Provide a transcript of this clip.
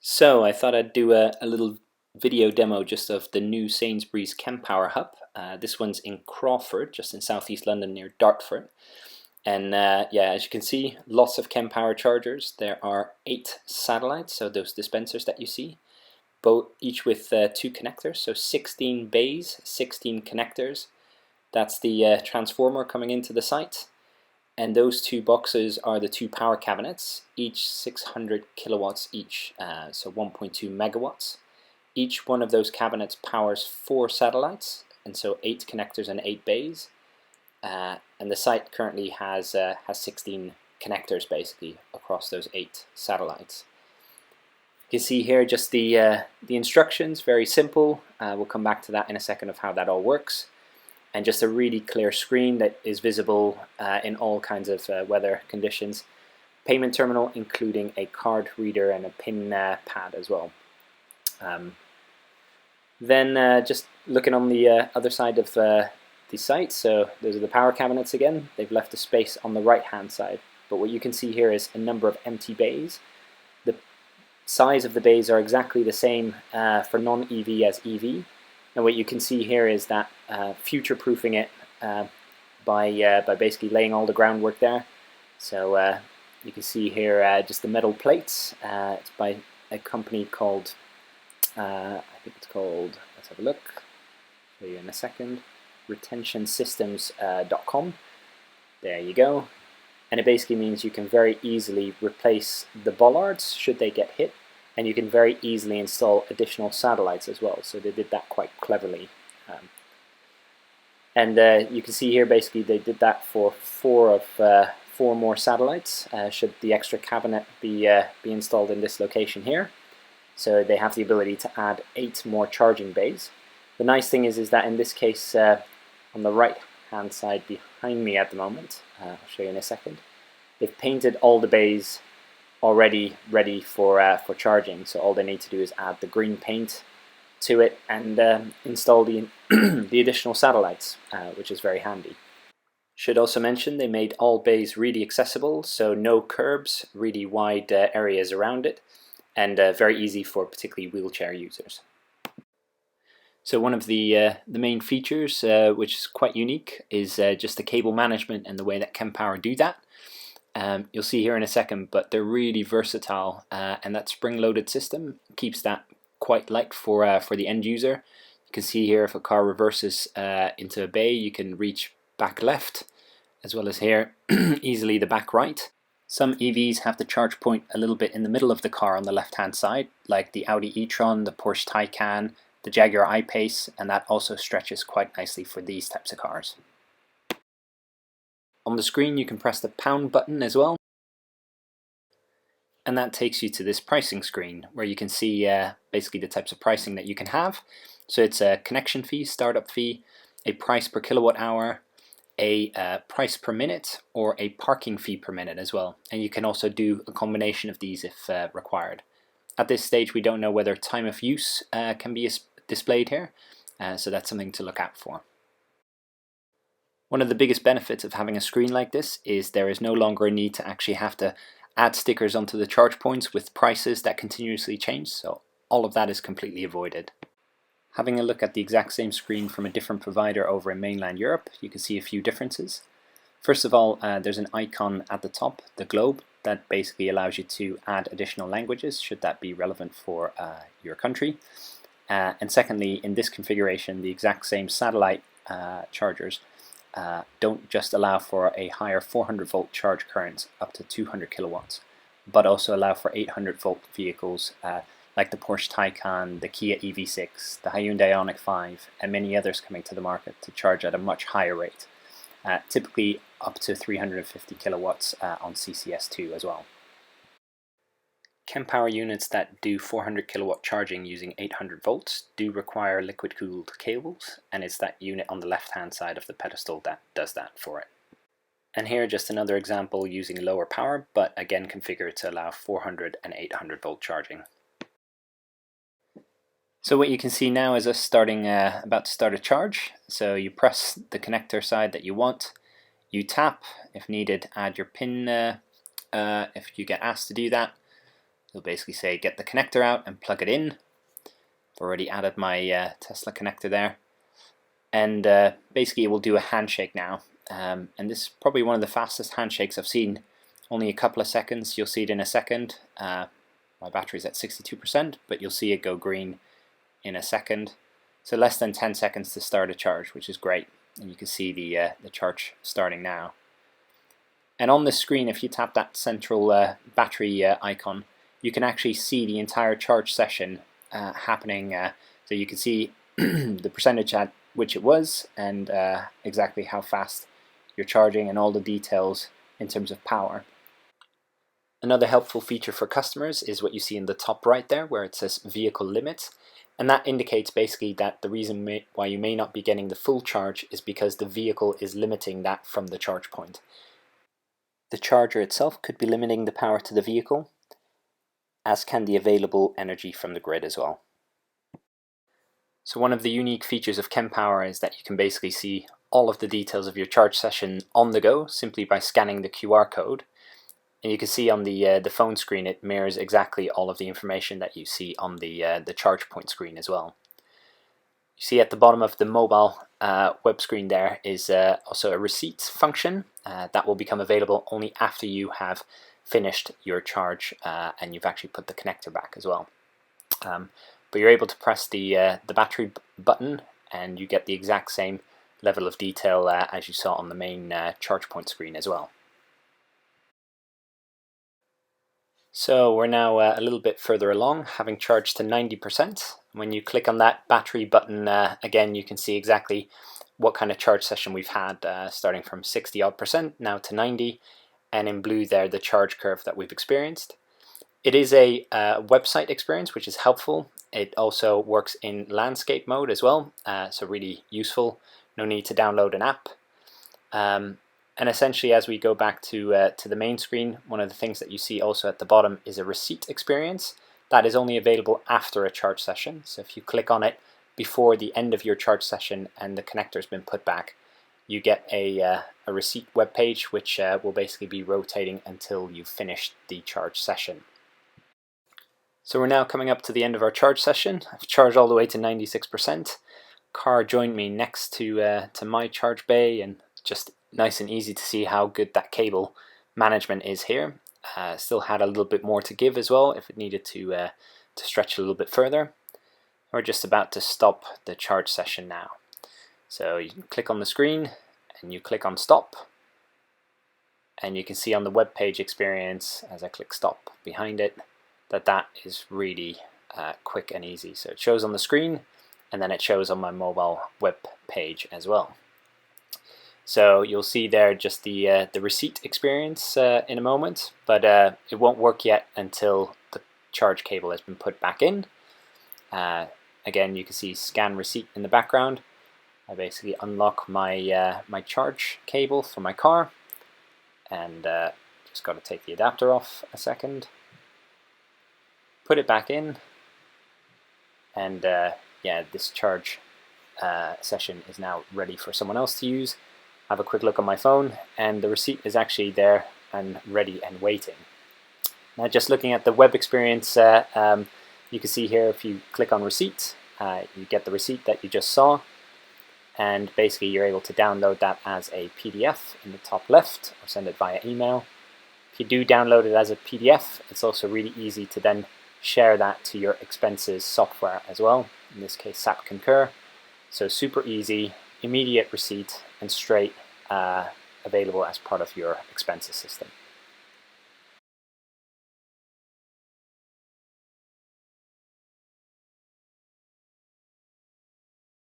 So I thought I'd do a little video demo just of the new Sainsbury's Kempower hub. This one's in Crayford, just in southeast London near Dartford. And yeah, as you can see, lots of Kempower chargers. There are 8 satellites, so those dispensers that you see, each with 2 connectors, so 16 bays, 16 connectors. That's the transformer coming into the site. And those 2 boxes are the 2 power cabinets, each 600 kilowatts each, so 1.2 megawatts. Each one of those cabinets powers 4 satellites, and so 8 connectors and 8 bays. And the site currently has 16 connectors basically across those 8 satellites. You can see here just the instructions, very simple. We'll come back to that in a second of how that all works. And just a really clear screen that is visible in all kinds of weather conditions. Payment terminal including a card reader and a pin pad as well. Then just looking on the other side of the site, so those are the power cabinets again. They've left a space on the right hand side, but what you can see here is a number of empty bays. The size of the bays are exactly the same for non-EV as EV. And what you can see here is that future-proofing it by basically laying all the groundwork there. So you can see here just the metal plates. It's by a company called, I think it's called, let's have a look, show you in a second, retentionsystems.com. There you go. And it basically means you can very easily replace the bollards should they get hit. And you can very easily install additional satellites as well. So they did that quite cleverly. And you can see here basically they did that for 4 more satellites should the extra cabinet be installed in this location here. So they have the ability to add 8 more charging bays. The nice thing is that in this case on the right hand side behind me at the moment, I'll show you in a second, they've painted all the bays already ready for charging, so all they need to do is add the green paint to it and install the the additional satellites, which is very handy. Should also mention they made all bays really accessible, so no curbs, really wide areas around it, and very easy for particularly wheelchair users. So one of the main features, which is quite unique, is just the cable management and the way that Kempower do that. You'll see here in a second, but they're really versatile, and that spring-loaded system keeps that quite light for the end user. You can see here if a car reverses into a bay, you can reach back left, as well as here easily the back right. Some EVs have the charge point a little bit in the middle of the car on the left-hand side, like the Audi e-tron, the Porsche Taycan, the Jaguar I-Pace, and that also stretches quite nicely for these types of cars. On the screen you can press the pound button as well, and that takes you to this pricing screen where you can see basically the types of pricing that you can have. So it's a connection fee, startup fee, a price per kilowatt hour, a price per minute, or a parking fee per minute as well. And you can also do a combination of these if required. At this stage we don't know whether time of use can be displayed here, so that's something to look out for. One of the biggest benefits of having a screen like this is there is no longer a need to actually have to add stickers onto the charge points with prices that continuously change, so all of that is completely avoided. Having a look at the exact same screen from a different provider over in mainland Europe, you can see a few differences. First of all, there's an icon at the top, the globe, that basically allows you to add additional languages should that be relevant for your country. And secondly, in this configuration, the exact same satellite chargers don't just allow for a higher 400 volt charge current up to 200 kilowatts, but also allow for 800 volt vehicles like the Porsche Taycan, the Kia EV6, the Hyundai Ioniq 5, and many others coming to the market to charge at a much higher rate, typically up to 350 kilowatts on CCS2 as well. Kempower units that do 400 kilowatt charging using 800 volts do require liquid cooled cables, and it's that unit on the left hand side of the pedestal that does that for it. And here just another example using lower power, but again configured to allow 400 and 800 volt charging. So what you can see now is us about to start a charge. So you press the connector side that you want, you tap, if needed add your pin if you get asked to do that, You'll basically say get the connector out and plug it in. I've already added my Tesla connector there. And basically it will do a handshake now. And this is probably one of the fastest handshakes I've seen. Only a couple of seconds, you'll see it in a second. My battery's at 62%, but you'll see it go green in a second. So less than 10 seconds to start a charge, which is great. And you can see the charge starting now. And on the screen, if you tap that central battery icon, you can actually see the entire charge session happening. So you can see the percentage at which it was and exactly how fast you're charging and all the details in terms of power. Another helpful feature for customers is what you see in the top right there where it says vehicle limit, and that indicates basically that the reason why you may not be getting the full charge is because the vehicle is limiting that from the charge point. The charger itself could be limiting the power to the vehicle, as can the available energy from the grid as well. So one of the unique features of Kempower is that you can basically see all of the details of your charge session on the go simply by scanning the QR code. And you can see on the phone screen it mirrors exactly all of the information that you see on the charge point screen as well. You see at the bottom of the mobile web screen there is also a receipts function that will become available only after you have finished your charge and you've actually put the connector back as well. But you're able to press the battery button and you get the exact same level of detail as you saw on the main charge point screen as well. So we're now a little bit further along, having charged to 90%. When you click on that battery button again, you can see exactly what kind of charge session we've had, starting from 60 odd percent now to 90, and in blue there the charge curve that we've experienced. It is a website experience, which is helpful. It also works in landscape mode as well, so really useful. No need to download an app. And essentially, as we go back to the main screen, one of the things that you see also at the bottom is a receipt experience. That is only available after a charge session. So if you click on it before the end of your charge session and the connector's been put back, you get a receipt web page, which will basically be rotating until you've finished the charge session. So we're now coming up to the end of our charge session. I've charged all the way to 96%. Car joined me next to my charge bay, and just nice and easy to see how good that cable management is here. Still had a little bit more to give as well if it needed to stretch a little bit further. We're just about to stop the charge session now. So you can click on the screen and you click on stop, and you can see on the web page experience as I click stop behind it that is really quick and easy. So it shows on the screen and then it shows on my mobile web page as well. So you'll see there just the receipt experience in a moment, but it won't work yet until the charge cable has been put back in. Again, you can see scan receipt in the background. I basically unlock my my charge cable for my car, and just got to take the adapter off a second, put it back in, and yeah, this charge session is now ready for someone else to use. Have a quick look on my phone, and the receipt is actually there and ready and waiting. Now, just looking at the web experience, you can see here if you click on receipt, you get the receipt that you just saw, and basically you're able to download that as a PDF in the top left or send it via email. If you do download it as a PDF, it's also really easy to then share that to your expenses software as well, in this case SAP Concur. So super easy, immediate receipt, and straight available as part of your expenses system.